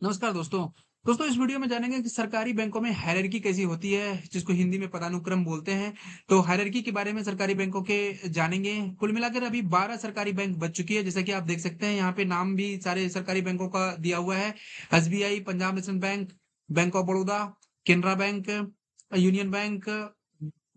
नमस्कार दोस्तों। दोस्तों इस वीडियो में जानेंगे कि सरकारी बैंकों में हायरार्की कैसी होती है, जिसको हिंदी में पदानुक्रम बोलते हैं। तो हायरार्की के बारे में सरकारी बैंकों के जानेंगे। कुल मिलाकर अभी 12 सरकारी बैंक बच चुकी है, जैसा कि आप देख सकते हैं यहाँ पे नाम भी सारे सरकारी बैंकों का दिया हुआ है। SBI, Punjab national bank, bank of Baroda, Canara bank, union bank,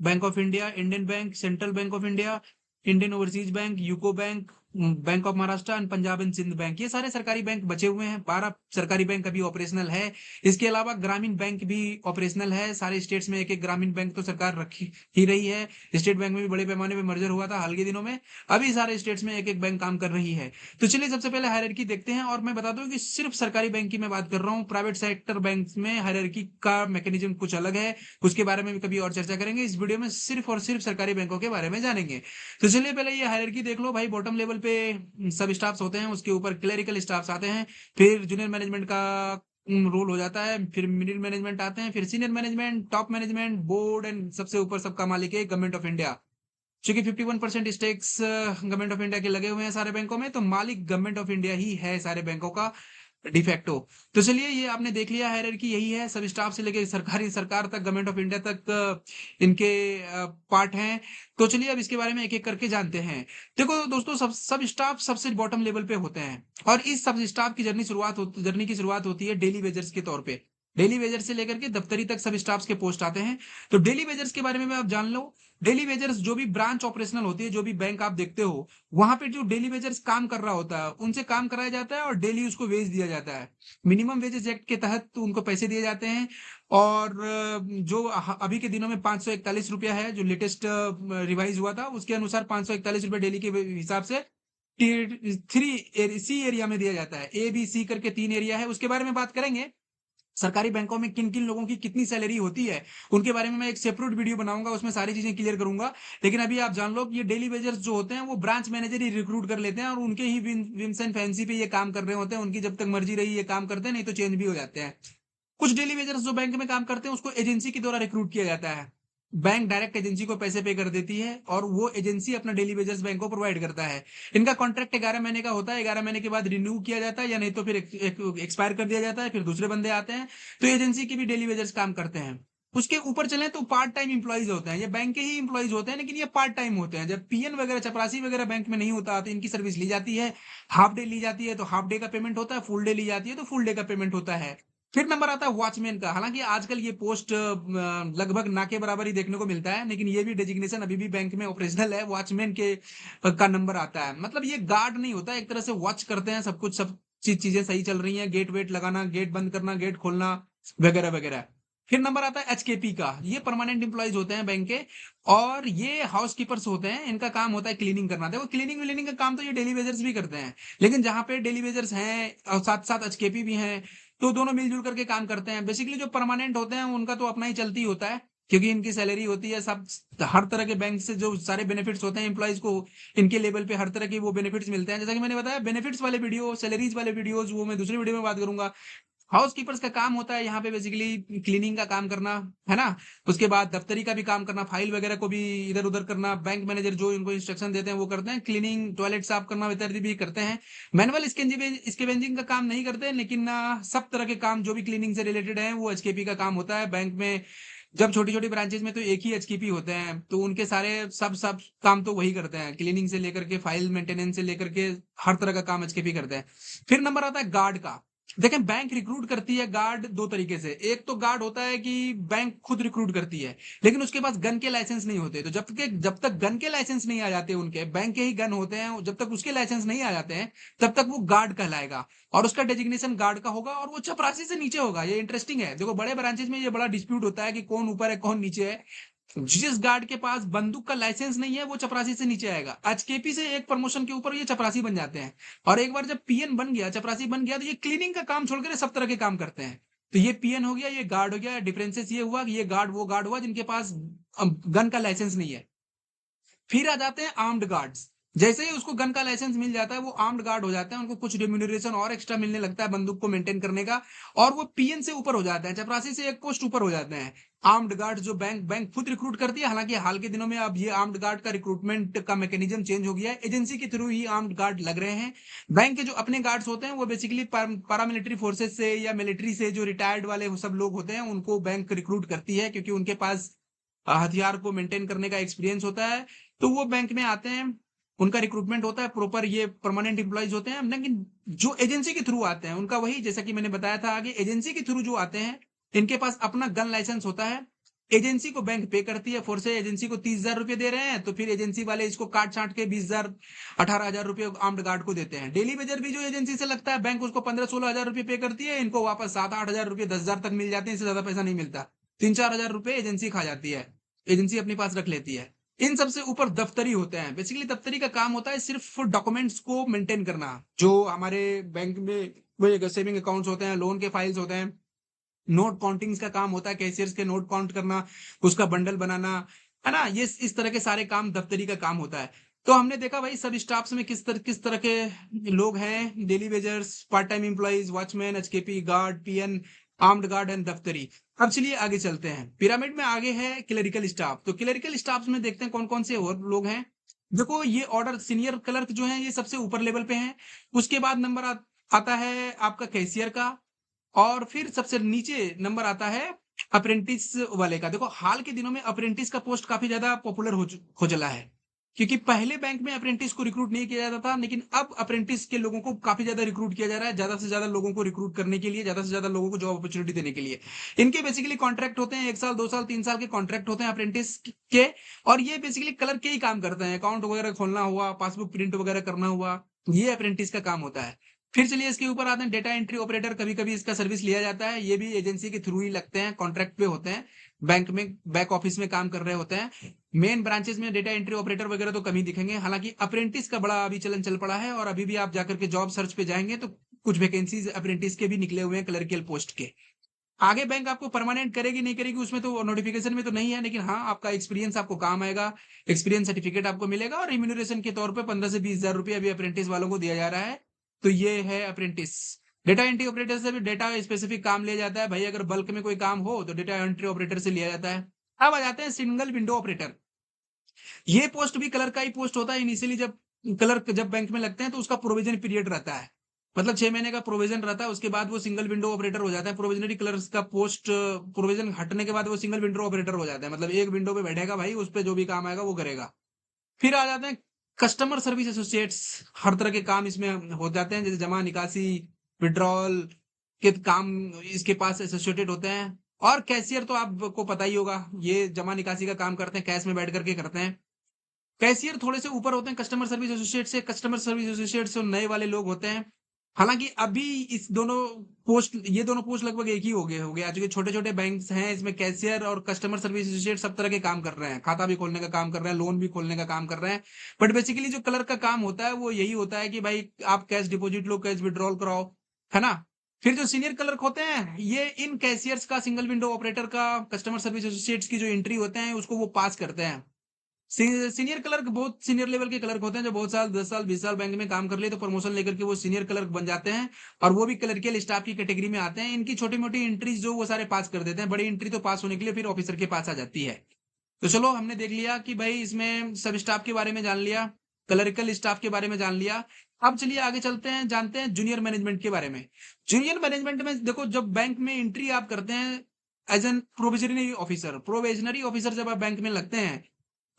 bank of India, Indian bank, central bank of India, Indian overseas bank, UCO bank, bank of Maharashtra and Punjab and Sind bank, ये सारे सरकारी बैंक बचे हुए हैं। 12 सरकारी बैंक अभी ऑपरेशनल है। इसके अलावा ग्रामीण बैंक भी ऑपरेशनल है। सारे स्टेट्स में एक एक ग्रामीण बैंक तो सरकार रखी ही रही है। स्टेट बैंक में भी बड़े पैमाने पे मर्जर हुआ था हाल के दिनों में। अभी सारे स्टेट्स में एक एक बैंक काम कर रही है। तो चलिए सबसे पहले हायरार्की देखते हैं, और मैं बता दूं कि सिर्फ सरकारी बैंक की मैं बात कर रहा हूँ। प्राइवेट सेक्टर बैंक में हायरार्की का मैकेनिज्म कुछ अलग है। उसके बारे में भी कभी और चर्चा करेंगे। इस वीडियो में सिर्फ और सिर्फ सरकारी बैंकों के बारे में जानेंगे। तो चलिए पहले ये हायरार्की देख लो भाई। बॉटम लेवल पे सब स्टाफ्स होते हैं, उसके ऊपर क्लेरिकल स्टाफ्स आते हैं, फिर जूनियर मैनेजमेंट का रोल हो जाता है, फिर मिडिल मैनेजमेंट आते हैं, फिर senior management, top management, board and सबसे ऊपर सबका मालिक है गवर्नमेंट ऑफ इंडिया। चूंकि 51% स्टेक्स गवर्नमेंट ऑफ इंडिया के लगे हुए हैं सारे बैंकों में, तो मालिक गवर्नमेंट ऑफ इंडिया ही है सारे बैंकों का डिफेक्टो। तो चलिए ये आपने देख लिया, हायरार्की यही है। सब स्टाफ से लेकर सरकारी सरकार तक, गवर्नमेंट ऑफ इंडिया तक इनके पार्ट हैं। तो चलिए अब इसके बारे में एक एक करके जानते हैं। देखो दोस्तों, सब स्टाफ सबसे बॉटम लेवल पे होते हैं, और इस सब स्टाफ की जर्नी की शुरुआत होती है डेली वेजर्स के तौर पे। डेली वेजर से लेकर के दफ्तरी तक सब स्टाफ के पोस्ट आते हैं। तो डेली वेजर्स के बारे में आप जान लो। डेली वेजर्स जो भी ब्रांच ऑपरेशनल होती है, जो भी बैंक आप देखते हो, वहां पे जो डेली वेजर्स काम कर रहा होता है उनसे काम कराया जाता है और डेली उसको वेज दिया जाता है। मिनिमम वेजेस एक्ट के तहत तो उनको पैसे दिए जाते हैं। और जो अभी के दिनों में 541 रुपया है, जो लेटेस्ट रिवाइज हुआ था, उसके अनुसार 541 रुपया डेली के हिसाब से थ्री सी एरिया में दिया जाता है। ए बी सी करके 3 एरिया है, उसके बारे में बात करेंगे। सरकारी बैंकों में किन किन लोगों की कितनी सैलरी होती है उनके बारे में मैं एक सेपरेट वीडियो बनाऊंगा, उसमें सारी चीजें क्लियर करूंगा। लेकिन अभी आप जान लो कि ये डेली वेजर्स जो होते हैं वो ब्रांच मैनेजर ही रिक्रूट कर लेते हैं, और उनके ही विम्स एंड फैंसी पे ये काम कर रहे होते हैं। उनकी जब तक मर्जी रही ये काम करते हैं, नहीं तो चेंज भी हो जाते हैं। कुछ डेली वेजर्स जो बैंक में काम करते हैं उसको एजेंसी के द्वारा रिक्रूट किया जाता है। बैंक डायरेक्ट एजेंसी को पैसे पे कर देती है, और वो एजेंसी अपना डेली वेजर्स बैंक को प्रोवाइड करता है। इनका कॉन्ट्रैक्ट 11 महीने का होता है। 11 महीने के बाद रिन्यू किया जाता है, या नहीं तो फिर एक्सपायर कर दिया जाता है, फिर दूसरे बंदे आते हैं। तो एजेंसी के भी डेली वेजर्स काम करते हैं। उसके ऊपर चले तो पार्ट टाइम इंप्लॉइज होते हैं। ये बैंक के ही इंप्लॉइज होते हैं, लेकिन ये पार्ट टाइम होते हैं। जब पीएन वगैरह, चपरासी वगैरह बैंक में नहीं होता तो इनकी सर्विस ली जाती है। हाफ डे ली जाती है तो हाफ डे का पेमेंट होता है, फुल डे ली जाती है तो फुल डे का पेमेंट होता है। फिर नंबर आता है वॉचमैन का। हालांकि आजकल ये पोस्ट लगभग ना के बराबर ही देखने को मिलता है, लेकिन ये भी डेजिग्नेशन अभी भी बैंक में ऑपरेशनल है। वॉचमैन के का नंबर आता है। मतलब ये गार्ड नहीं होता, एक तरह से वॉच करते हैं सब कुछ, सब चीजें सही चल रही हैं, गेट वेट लगाना, गेट बंद करना, गेट खोलना, वगैरह वगैरह। फिर नंबर आता है एचकेपी का। ये परमानेंट एम्प्लॉयज होते हैं बैंक के, और ये हाउस कीपर्स होते हैं। इनका काम होता है क्लीनिंग करना। देखो क्लीनिंग विलीनिंग का काम तो ये डेली वेजर्स भी करते हैं, लेकिन जहां पे डेली वेजर्स हैं और साथ साथ एचकेपी भी हैं, तो दोनों मिलजुल करके काम करते हैं। बेसिकली जो परमानेंट होते हैं उनका तो अपना ही चलती होता है, क्योंकि इनकी सैलरी होती है सब। हर तरह के बैंक से जो सारे बेनिफिट्स होते हैं एम्प्लॉयज को, इनके लेवल पे हर तरह के वो बेनिफिट्स मिलते हैं। जैसा कि मैंने बताया, बेनिफिट्स वाले वीडियो, सैलरीज वाले वीडियोज, वो मैं दूसरी वीडियो में बात करूंगा। हाउस कीपर्स का काम होता है यहाँ पे बेसिकली क्लीनिंग का काम करना, है ना। उसके बाद दफ्तरी का भी काम करना, फाइल वगैरह को भी इधर उधर करना। बैंक मैनेजर जो इनको इंस्ट्रक्शन देते हैं वो करते हैं। क्लीनिंग, टॉयलेट साफ करना इत्यादि भी करते हैं। मैनुअल स्केवेंजिंग का काम नहीं करते, लेकिन सब तरह के काम जो भी क्लीनिंग से रिलेटेड है वो एचकेपी का काम होता है बैंक में। जब छोटी छोटी ब्रांचेज में तो एक ही एचकेपी होते हैं, तो उनके सारे सब सब काम तो वही करते हैं। क्लीनिंग से लेकर के फाइल मेंटेनेंस से लेकर के हर तरह का काम एचकेपी करते हैं। फिर नंबर आता है गार्ड का। देखें, बैंक रिक्रूट करती है गार्ड दो तरीके से। एक तो गार्ड होता है कि बैंक खुद रिक्रूट करती है, लेकिन उसके पास गन के लाइसेंस नहीं होते। तो जब तक गन के लाइसेंस नहीं आ जाते, उनके बैंक के ही गन होते हैं, जब तक उसके लाइसेंस नहीं आ जाते हैं तब तक वो गार्ड कहलाएगा, और उसका डेजिग्नेशन गार्ड का होगा, और वो चपरासी से नीचे होगा। ये इंटरेस्टिंग है। देखो बड़े ब्रांचेज में ये बड़ा डिस्प्यूट होता है कि कौन ऊपर है कौन नीचे है। जिस गार्ड के पास बंदूक का लाइसेंस नहीं है वो चपरासी से नीचे आएगा। एचकेपी से एक प्रमोशन के ऊपर ये चपरासी बन जाते हैं। और एक बार जब पीएन बन गया, चपरासी बन गया, तो ये क्लीनिंग का काम छोड़कर सब तरह के काम करते हैं। तो ये पीएन हो गया, ये गार्ड हो गया। डिफरेंसेस ये हुआ कि ये गार्ड वो गार्ड हुआ जिनके पास गन का लाइसेंस नहीं है। फिर आ जाते हैं आर्म्ड गार्ड्स। जैसे ही उसको गन का लाइसेंस मिल जाता है, वो आर्म्ड गार्ड हो जाते हैं, उनको कुछ रेम्यूनरेशन और एक्स्ट्रा मिलने लगता है बंदूक को मेंटेन करने का, और वो पीएन से ऊपर हो जाते हैं, चपरासी से एक पोस्ट ऊपर हो जाते हैं। आर्म्ड गार्ड जो बैंक खुद रिक्रूट करती है, हालांकि हाल के दिनों में अब ये आर्म्ड गार्ड का रिक्रूटमेंट का मैकेनिज्म चेंज हो गया है, एजेंसी के थ्रू ही आर्म्ड गार्ड लग रहे हैं। बैंक के जो अपने गार्ड्स होते हैं वो बेसिकली पारामिलिट्री फोर्सेज से या मिलिट्री से जो रिटायर्ड वाले वो सब लोग होते हैं, उनको बैंक रिक्रूट करती है, क्योंकि उनके पास हथियार को मेंटेन करने का एक्सपीरियंस होता है। तो वो बैंक में आते हैं, उनका रिक्रूटमेंट होता है प्रॉपर, ये परमानेंट एम्प्लॉइज होते हैं। लेकिन जो एजेंसी के थ्रू आते हैं उनका वही, जैसा कि मैंने बताया था आगे, एजेंसी के थ्रू जो आते हैं इनके पास अपना गन लाइसेंस होता है। एजेंसी को बैंक पे करती है, फोर्स एजेंसी को 30,000 रुपए दे रहे हैं, तो फिर एजेंसी वाले इसको काट छाट के 20,000 18,000 रुपए आर्म्ड गार्ड को देते हैं। डेली वेजर भी जो एजेंसी से लगता है, बैंक उसको 15-16 हजार रुपए पे करती है, इनको वापस 7-8 हजार रुपए 10,000 तक मिल जाते हैं, इससे ज्यादा पैसा नहीं मिलता। 3-4 हजार रुपए एजेंसी खा जाती है, एजेंसी अपने पास रख लेती है। इन सबसे ऊपर दफ्तरी होते हैं, बेसिकली दफ्तरी का काम होता है सिर्फ डॉक्यूमेंट्स को मेंटेन करना, जो हमारे बैंक में वो सेविंग अकाउंट्स होते हैं, लोन के फाइल्स होते हैं, नोट काउंटिंग्स का काम होता है, कैशियर्स के नोट काउंट करना, उसका बंडल बनाना, है ना, ये इस तरह के सारे काम दफ्तरी का काम होता है। तो हमने देखा भाई सब स्टाफ्स में किस तरह के लोग हैं, daily wagers, part time employees, watchman, HKP, guard, PN, armed guard and दफ्तरी। अब चलिए आगे चलते हैं, पिरामिड में आगे है क्लरिकल स्टाफ। तो क्लरिकल स्टाफ में देखते हैं कौन कौन से और लोग हैं। देखो ये ऑर्डर सीनियर क्लर्क जो है ये सबसे ऊपर लेवल पे हैं। उसके बाद नंबर आता है आपका कैशियर का, और फिर सबसे नीचे नंबर आता है अप्रेंटिस वाले का। देखो हाल के दिनों में अप्रेंटिस का पोस्ट काफी ज्यादा पॉपुलर हो चला है, क्योंकि पहले बैंक में अप्रेंटिस को रिक्रूट नहीं किया जाता था, लेकिन अब अप्रेंटिस के लोगों को काफी ज्यादा रिक्रूट किया जा रहा है, ज्यादा से ज्यादा लोगों को रिक्रूट करने के लिए, ज्यादा से ज्यादा लोगों को जॉब अपॉर्चुनिटी देने के लिए। इनके बेसिकली कॉन्ट्रैक्ट होते हैं 1 साल 2 साल 3 साल के कॉन्ट्रैक्ट होते हैं अप्रेंटिस के। और ये बेसिकली क्लर्क के ही काम करते हैं, अकाउंट वगैरह खोलना हुआ, पासबुक प्रिंट वगैरह करना हुआ, ये अप्रेंटिस का काम होता है। फिर चलिए इसके ऊपर आते हैं डेटा एंट्री ऑपरेटर, कभी कभी इसका सर्विस लिया जाता है, ये भी एजेंसी के थ्रू ही लगते हैं, कॉन्ट्रैक्ट पे होते हैं, बैंक में बैक ऑफिस में काम कर रहे होते हैं। मेन ब्रांचेस में डेटा एंट्री ऑपरेटर वगैरह तो कम ही दिखेंगे, हालांकि अप्रेंटिस का बड़ा अभी चलन चल पड़ा है, और अभी भी आप जाकर के जॉब सर्च पे जाएंगे तो कुछ वैकेंसीज अप्रेंटिस के भी निकले हुए हैं, क्लर्कियल पोस्ट के। आगे बैंक आपको परमानेंट करेगी नहीं करेगी उसमें तो नोटिफिकेशन में तो नहीं है, लेकिन हाँ आपका एक्सपीरियंस आपको काम आएगा, एक्सपीरियंस सर्टिफिकेट आपको मिलेगा, और रिम्यूनरेशन के तौर पे 15 से 20 हजार रुपये अभी अप्रेंटिस वालों को दिया जा रहा है। तो ये है अप्रेंटिस। डेटा एंट्री ऑपरेटर से भी डेटा स्पेसिफिक काम लिया जाता है भाई, अगर बल्क में कोई काम हो तो डेटा एंट्री ऑपरेटर से लिया जाता है। अब आ जाते हैं सिंगल विंडो ऑपरेटर। ये पोस्ट भी क्लर्क का ही पोस्ट होता है इनिशियली। जब क्लर्क जब बैंक में लगते हैं तो उसका प्रोविजन पीरियड रहता है, मतलब 6 महीने का प्रोविजन रहता है, उसके बाद वो सिंगल विंडो ऑपरेटर हो जाता है। प्रोविजनरी क्लर्क का पोस्ट प्रोविजन हटने के बाद वो सिंगल विंडो ऑपरेटर हो जाता है, मतलब एक विंडो पे बैठेगा भाई, उस पर जो भी काम आएगा वो करेगा। फिर आ जाते हैं कस्टमर सर्विस एसोसिएट्स। हर तरह के काम इसमें हो जाते हैं, जैसे जमा निकासी, विड्रॉल के काम इसके पास एसोसिएटेड होते हैं। और कैशियर तो आपको पता ही होगा, ये जमा निकासी का काम करते हैं, कैश में बैठ करके करते हैं। कैशियर थोड़े से ऊपर होते हैं कस्टमर सर्विस एसोसिएट से। कस्टमर सर्विस एसोसिएट से नए वाले लोग होते हैं, हालांकि अभी इस दोनों पोस्ट, ये दोनों पोस्ट लगभग एक ही हो गया चूंकि छोटे छोटे बैंक्स हैं इसमें, कैशियर और कस्टमर सर्विस एसोसिएट सब तरह के काम कर रहे हैं, खाता भी खोलने का काम कर रहे हैं, लोन भी खोलने का काम कर रहे हैं। बट बेसिकली जो क्लर्क का काम होता है वो यही होता है कि भाई आप कैश डिपॉजिट लो, कैश विड्रॉल कराओ, है ना। फिर जो सीनियर क्लर्क होते हैं ये इन कैशियर्स का, सिंगल विंडो ऑपरेटर का, कस्टमर सर्विस एसोसिएट्स की जो एंट्री होते हैं उसको वो पास करते हैं। सीनियर क्लर्क बहुत सीनियर लेवल के क्लर्क होते हैं, जो बहुत साल 10 साल 20 साल बैंक में काम कर लिए तो प्रमोशन लेकर के वो सीनियर क्लर्क बन जाते हैं, और वो भी क्लर्कियल स्टाफ की कैटेगरी में आते हैं। इनकी छोटी मोटी एंट्रीज जो वो सारे पास कर देते हैं, बड़ी एंट्री तो पास होने के लिए फिर ऑफिसर के पास आ जाती है। तो चलो हमने देख लिया कि भाई इसमें सब स्टाफ के बारे में जान लिया, क्लरिकल स्टाफ के बारे में जान लिया। अब चलिए आगे चलते हैं, जानते हैं जूनियर मैनेजमेंट के बारे में। जूनियर मैनेजमेंट में देखो, जब बैंक में एंट्री आप करते हैं एज एन प्रोवेजनरी ऑफिसर जब आप बैंक में लगते हैं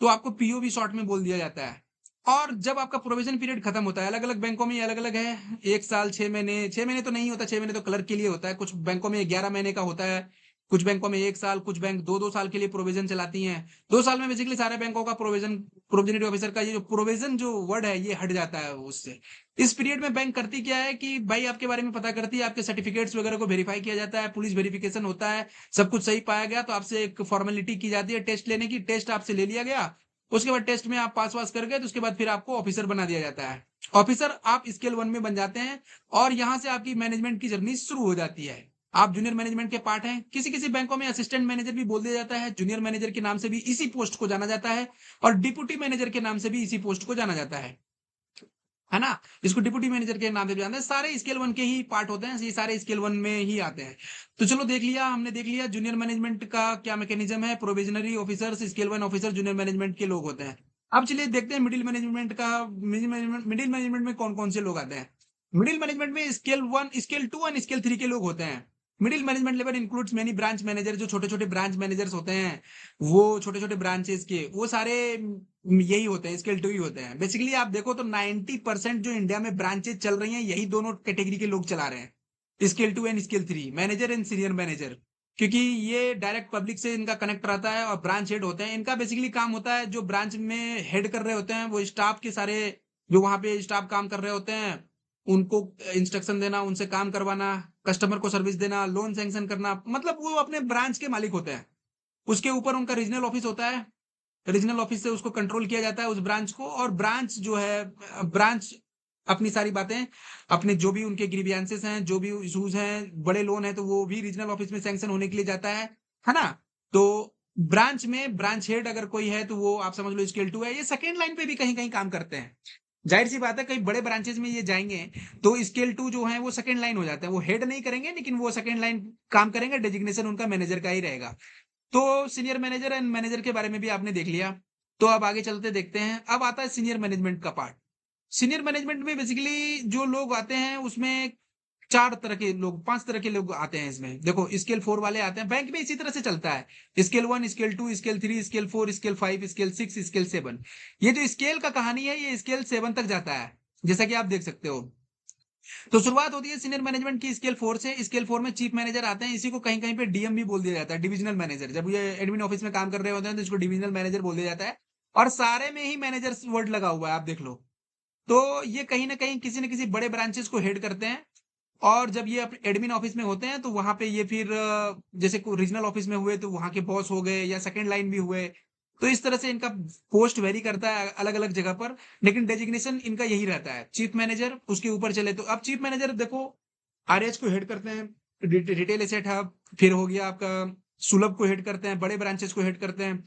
तो आपको पीओवी शॉर्ट में बोल दिया जाता है। और जब आपका प्रोविजन पीरियड खत्म होता है, अलग अलग बैंकों में अलग अलग है, 1 साल 6 महीने, 6 महीने तो नहीं होता, 6 महीने तो क्लर्क के लिए होता है, कुछ बैंकों में 11 महीने का होता है, कुछ बैंकों में 1 साल, कुछ बैंक 2-2 साल के लिए प्रोविजन चलाती हैं। 2 साल में बेसिकली सारे बैंकों का प्रोविजनरी ऑफिसर का ये जो प्रोविजन जो वर्ड है ये हट जाता है उससे। इस पीरियड में बैंक करती क्या है कि भाई आपके बारे में पता करती है, आपके सर्टिफिकेट्स वगैरह को वेरीफाई किया जाता है, पुलिस वेरिफिकेशन होता है, सब कुछ सही पाया गया तो आपसे एक फॉर्मेलिटी की जाती है टेस्ट लेने की, टेस्ट आपसे ले लिया गया, उसके बाद टेस्ट में आप पास वास कर गए तो उसके बाद फिर आपको ऑफिसर बना दिया जाता है। ऑफिसर आप स्केल 1 में बन जाते हैं, और यहां से आपकी मैनेजमेंट की जर्नी शुरू हो जाती है। आप जूनियर मैनेजमेंट के पार्ट हैं। किसी किसी बैंकों में असिस्टेंट मैनेजर भी बोल दिया जाता है, जूनियर मैनेजर के नाम से भी इसी पोस्ट को जाना जाता है, और डिप्यूटी मैनेजर के नाम से भी इसी पोस्ट को जाना जाता है। है ना? इसको डिप्टी मैनेजर के नाम से भी जानते हैं। सारे स्केल 1 के ही पार्ट होते हैं, ये सारे स्केल 1 में ही आते हैं। तो चलो हमने देख लिया जूनियर मैनेजमेंट का क्या मैकेनिज्म है, provisionary officers, scale 1 officer junior management के लोग होते हैं। अब चलिए देखते हैं मिडिल मैनेजमेंट का। मिडिल मैनेजमेंट में कौन-कौन से लोग आते हैं? मिडिल मैनेजमेंट में स्केल 1, स्केल 2 और स्केल 3 के लोग होते हैं। Middle management level includes many branch manager, जो छोटे-छोटे ब्रांच मैनेजर्स होते हैं, वो छोटे-छोटे ब्रांचेस के, वो सारे यही होते हैं, स्केल 2 ही होते हैं। बेसिकली आप देखो तो 90% जो इंडिया में ब्रांचेस चल रही हैं, यही दोनों कैटेगरी के लोग चला रहे हैं। Scale 2 and scale 3, manager and senior manager. क्योंकि ये डायरेक्ट पब्लिक से इनका कनेक्ट रहता है और ब्रांच हेड होते हैं। इनका बेसिकली काम होता है, जो ब्रांच में हेड कर रहे होते हैं, वो स्टाफ के सारे जो वहां पे स्टाफ काम कर रहे होते हैं, उनको इंस्ट्रक्शन देना, उनसे काम करवाना, कस्टमर को सर्विस देना, लोन सैंक्शन करना, मतलब वो अपने ब्रांच के मालिक होते हैं। उसके ऊपर उनका रीजनल ऑफिस होता है। रीजनल ऑफिस से उसको कंट्रोल किया जाता है उस ब्रांच को, और ब्रांच जो है, ब्रांच अपनी सारी बातें, अपने जो भी उनके ग्रीवियंसेस हैं, जो भी इश्यूज हैं, बड़े लोन है तो वो भी रीजनल ऑफिस में सैंक्शन होने के लिए जाता है ना? तो ब्रांच में ब्रांच हेड अगर कोई है तो वो आप समझ लो स्केल 2 है। ये सेकेंड लाइन पे भी कहीं कहीं काम करते हैं। जाहिर सी बात है, कई बड़े ब्रांचेस में ये जाएंगे तो स्केल 2 जो है वो सेकेंड लाइन हो जाते हैं। वो हेड नहीं करेंगे, लेकिन वो सेकेंड लाइन काम करेंगे, डेजिग्नेशन उनका मैनेजर का ही रहेगा। तो सीनियर मैनेजर एंड मैनेजर के बारे में भी आपने देख लिया। तो अब आगे चलते देखते हैं। अब आता है सीनियर मैनेजमेंट का पार्ट। सीनियर मैनेजमेंट में बेसिकली जो लोग आते हैं उसमें 4 तरह के लोग, 5 तरह के लोग आते हैं इसमें। देखो स्केल 4 वाले आते हैं, बैंक में इसी तरह से चलता है। Scale 1, scale 2, scale 3, scale 4, scale 5, scale 6, scale 7। ये जो स्केल का कहानी है, ये स्केल 7 तक जाता है, जैसा कि आप देख सकते हो। तो शुरुआत होती है सीनियर मैनेजमेंट की स्केल 4 से। स्केल 4 में चीफ मैनेजर आते हैं, इसी को कहीं कहीं पे डीएम भी बोल दिया जाता है, डिविजनल मैनेजर। जब ये एडमिन ऑफिस में काम कर रहे होते हैं तो इसको डिविजनल मैनेजर बोल दिया जाता है। और सारे में ही मैनेजर वर्ड लगा हुआ है, आप देख लो। तो ये कहीं ना कहीं किसी न किसी बड़े ब्रांचेस को हेड करते हैं। और जब ये एडमिन ऑफिस में होते हैं तो वहां पे ये फिर जैसे रीजनल ऑफिस में हुए तो वहां के बॉस हो गए, या सेकंड लाइन भी हुए। तो इस तरह से इनका पोस्ट वेरी करता है अलग अलग जगह पर, लेकिन डेजिग्नेशन इनका यही रहता है, चीफ मैनेजर। उसके ऊपर चले तो अब चीफ मैनेजर देखो, आरएच को हेड करते हैं, रिटेल एसेट हब। फिर हो गया आपका सुलभ को हेड करते हैं, बड़े ब्रांचेस को हेड करते हैं।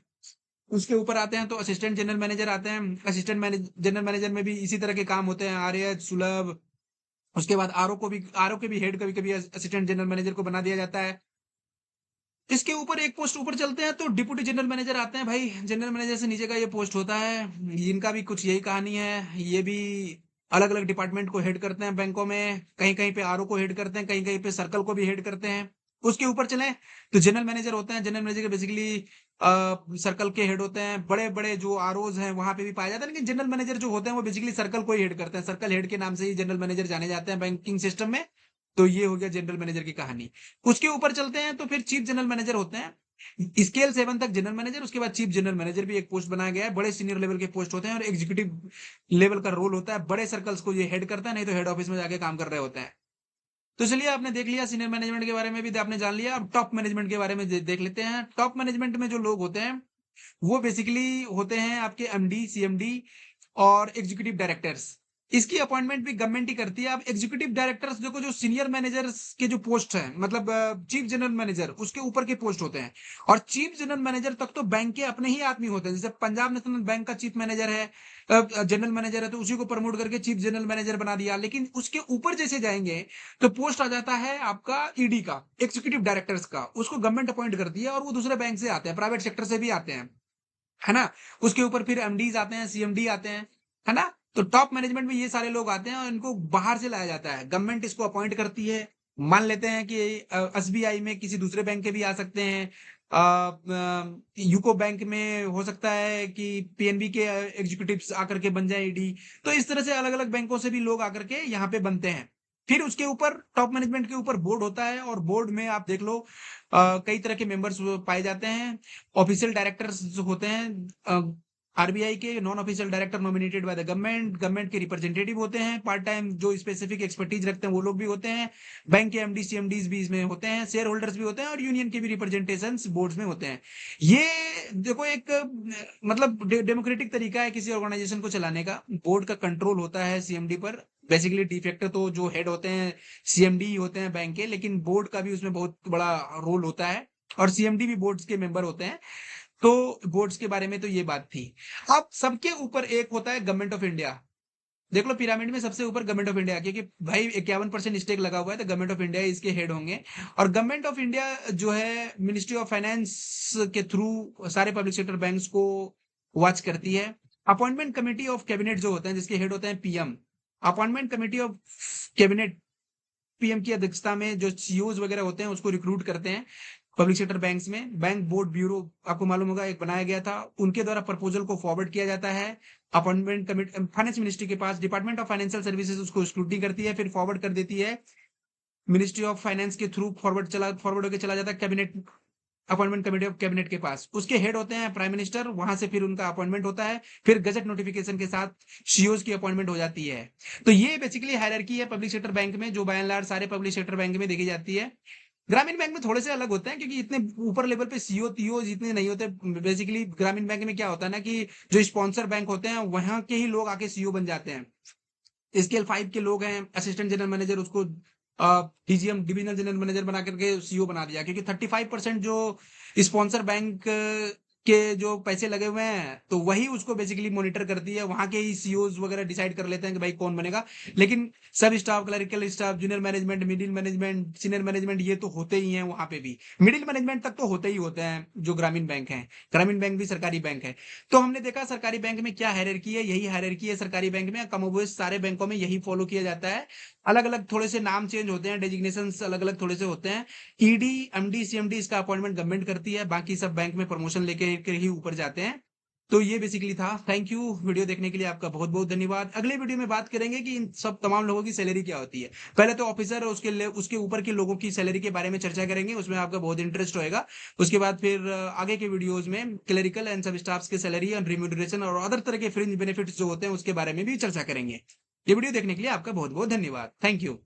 उसके ऊपर आते हैं तो असिस्टेंट जनरल मैनेजर आते हैं। जनरल मैनेजर में भी इसी तरह के काम होते हैं, आरएच, सुलभ। उसके बाद आरओ के भी हेड कभी कभी असिस्टेंट जनरल मैनेजर को बना दिया जाता है। इसके ऊपर एक पोस्ट ऊपर चलते हैं तो डिप्टी जनरल मैनेजर आते हैं भाई। जनरल मैनेजर से नीचे का ये पोस्ट होता है। इनका भी कुछ यही कहानी है, ये भी अलग अलग डिपार्टमेंट को हेड करते हैं बैंकों में। कहीं कहीं पे आरओ को हेड करते हैं, कहीं कहीं पे सर्कल को भी हेड करते हैं। उसके ऊपर चले तो जनरल मैनेजर होते हैं। जनरल मैनेजर बेसिकली सर्कल के हेड होते हैं। बड़े बड़े जो आरओज हैं वहां पे भी पाया जाता है, लेकिन जनरल मैनेजर जो होते हैं वो बेसिकली सर्कल को ही हेड करते हैं। सर्कल हेड के नाम से ही जनरल मैनेजर जाने जाते हैं बैंकिंग सिस्टम में। तो ये हो गया जनरल मैनेजर की कहानी। उसके ऊपर चलते हैं तो फिर चीफ जनरल मैनेजर होते हैं। स्केल 7 तक जनरल मैनेजर, उसके बाद चीफ जनरल मैनेजर भी एक पोस्ट बनाया गया है। बड़े सीनियर लेवल के पोस्ट होते हैं और एग्जीक्यूटिव लेवल का रोल होता है। बड़े सर्कल्स को ये हेड करता है, नहीं तो हेड ऑफिस में जाके काम कर रहे होते हैं। तो चलिए, आपने देख लिया सीनियर मैनेजमेंट के बारे में भी आपने जान लिया। अब टॉप मैनेजमेंट के बारे में देख लेते हैं। टॉप मैनेजमेंट में जो लोग होते हैं वो बेसिकली होते हैं आपके एमडी, सीएमडी और एग्जीक्यूटिव डायरेक्टर्स। इसकी अपॉइंटमेंट भी गवर्नमेंट ही करती है। अब एग्जीक्यूटिव डायरेक्टर्स देखो, जो सीनियर मैनेजर्स के जो पोस्ट हैं, मतलब चीफ जनरल मैनेजर उसके ऊपर के पोस्ट होते हैं। और चीफ जनरल मैनेजर तक तो बैंक के अपने ही आदमी होते हैं। जैसे पंजाब नेशनल बैंक का चीफ मैनेजर है, जनरल मैनेजर है, तो उसी को प्रमोट करके चीफ जनरल मैनेजर बना दिया। लेकिन उसके ऊपर जैसे जाएंगे तो पोस्ट आ जाता है आपका ईडी का, एग्जीक्यूटिव डायरेक्टर्स का। उसको गवर्नमेंट अपॉइंट करती है और वो दूसरे बैंक से आते हैं, प्राइवेट सेक्टर से भी आते हैं, है ना? उसके ऊपर फिर एमडीज आते हैं, सीएमडी आते हैं, है ना? तो टॉप मैनेजमेंट में ये सारे लोग आते हैं और इनको बाहर से लाया जाता है। गवर्नमेंट इसको अपॉइंट करती है। मान लेते हैं कि एसबीआई में किसी दूसरे बैंक के भी आ सकते हैं। यूको बैंक में हो सकता है कि पीएनबी के एग्जीक्यूटिव्स आकर के बन जाए ईडी। तो इस तरह से अलग अलग बैंकों से भी लोग आकर के यहाँ पे बनते हैं। फिर उसके ऊपर टॉप मैनेजमेंट के ऊपर बोर्ड होता है, और बोर्ड में आप देख लो कई तरह के मेंबर्स पाए जाते हैं। ऑफिशियल डायरेक्टर्स जो होते हैं आरबीआई के, non official director nominated by the government, government के रिप्रेजेंटेटिव होते हैं। पार्ट टाइम जो स्पेसिफिक एक्सपर्टीज रखते हैं वो लोग भी होते हैं। बैंक के एमडी, सीएमडीज भी इसमें होते हैं। शेयर होल्डर्स भी होते हैं और यूनियन के भी रिप्रेजेंटेशन बोर्ड्स में होते हैं। ये देखो एक मतलब डेमोक्रेटिक तरीका है किसी ऑर्गेनाइजेशन को चलाने का। बोर्ड का कंट्रोल होता है सीएमडी पर। बेसिकली डिफेक्टर तो जो हेड होते हैं सीएमडी ही होते हैं बैंक के, लेकिन बोर्ड का भी उसमें बहुत बड़ा रोल होता है। और सीएमडी भी बोर्ड्स के मेंबर होते हैं। तो बोर्ड्स के बारे में तो ये बात थी। अब सबके ऊपर एक होता है गवर्नमेंट ऑफ इंडिया। देख लो पिरामिड में सबसे ऊपर गवर्नमेंट ऑफ इंडिया, क्योंकि भाई 51% स्टेक लगा हुआ है, तो गवर्नमेंट ऑफ इंडिया इसके हेड होंगे। और गवर्नमेंट ऑफ इंडिया जो है मिनिस्ट्री ऑफ फाइनेंस के थ्रू सारे पब्लिक सेक्टर बैंक्स को वॉच करती है। अपॉइंटमेंट कमेटी ऑफ कैबिनेट जो होते हैं, जिसके हेड होते हैं PM. Appointment committee of cabinet PM की अध्यक्षता में जो सीईओज वगैरह होते हैं उसको रिक्रूट करते हैं पब्लिक सेक्टर बैंक्स में। बैंक बोर्ड ब्यूरो आपको मालूम होगा एक बनाया गया था, उनके द्वारा प्रपोजल को फॉरवर्ड किया जाता है अपॉइंटमेंट कमेटी फाइनेंस मिनिस्ट्री के पास। डिपार्टमेंट ऑफ फाइनेंशियल सर्विसेज उसको स्क्रूटनी करती है, फिर फॉरवर्ड कर देती है मिनिस्ट्री ऑफ फाइनेंस के थ्रू, फॉरवर्ड होकर चला जाता है cabinet appointment committee of cabinet के पास। उसके हेड होते हैं प्राइम मिनिस्टर, वहां से फिर उनका अपॉइंटमेंट होता है, फिर गजट नोटिफिकेशन के साथ सीईओज की अपॉइंटमेंट हो जाती है। तो ये बेसिकली हायरार्की है पब्लिक सेक्टर बैंक में, जो बाय एंड लार्ज सारे पब्लिक सेक्टर बैंक में देखी जाती है। ग्रामीण बैंक में थोड़े से अलग होते हैं, क्योंकि इतने ऊपर लेवल पे सीईओ तीओ जितने नहीं होते। बेसिकली ग्रामीण बैंक में क्या होता है ना कि जो स्पॉन्सर बैंक होते हैं वहां के ही लोग आके सीईओ बन जाते हैं। स्केल 5 के लोग हैं, असिस्टेंट जनरल मैनेजर, उसको डीजीएम डिविजनल जनरल मैनेजर बना करके सीईओ बना दिया, क्योंकि 35% जो स्पॉन्सर बैंक के जो पैसे लगे हुए हैं तो वही उसको बेसिकली मॉनिटर करती है। वहां के ही सीईओज वगैरह डिसाइड कर लेते हैं कि भाई कौन बनेगा। लेकिन सब staff, clerical staff, junior management, middle management, senior management, ये तो होते ही हैं वहां पे भी। मिडिल मैनेजमेंट तक तो होते ही होते हैं जो ग्रामीण बैंक है। ग्रामीण बैंक भी सरकारी बैंक है। तो हमने देखा सरकारी बैंक में क्या हायरार्की है, यही हायरार्की है सरकारी बैंक में। कमोबेश सारे बैंकों में यही फॉलो किया जाता है। अलग अलग थोड़े से नाम चेंज होते हैं, डेजिग्नेशन अलग अलग थोड़े से होते हैं। ईडी, एमडी, सीएमडी इसका अपॉइंटमेंट गवर्नमेंट करती है, बाकी सब बैंक में प्रमोशन लेके के ही ऊपर जाते हैं। तो ये बेसिकली था। थैंक यू वीडियो देखने के लिए, आपका बहुत बहुत धन्यवाद। अगले वीडियो में बात करेंगे कि इन सब तमाम लोगों की सैलरी क्या होती है। पहले तो ऑफिसर और उसके ऊपर के लोगों की सैलरी के बारे में चर्चा करेंगे, उसमें आपका बहुत इंटरेस्ट होएगा। उसके बाद फिर आगे के वीडियोज में क्लरिकल एंड सब स्टाफ के सैलरी एंड रिम्यूनरेशन और अदर तरह के फ्रिंज बेनिफिट्स जो होते हैं उसके बारे में भी चर्चा करेंगे। ये वीडियो देखने के लिए आपका बहुत बहुत धन्यवाद। Thank you.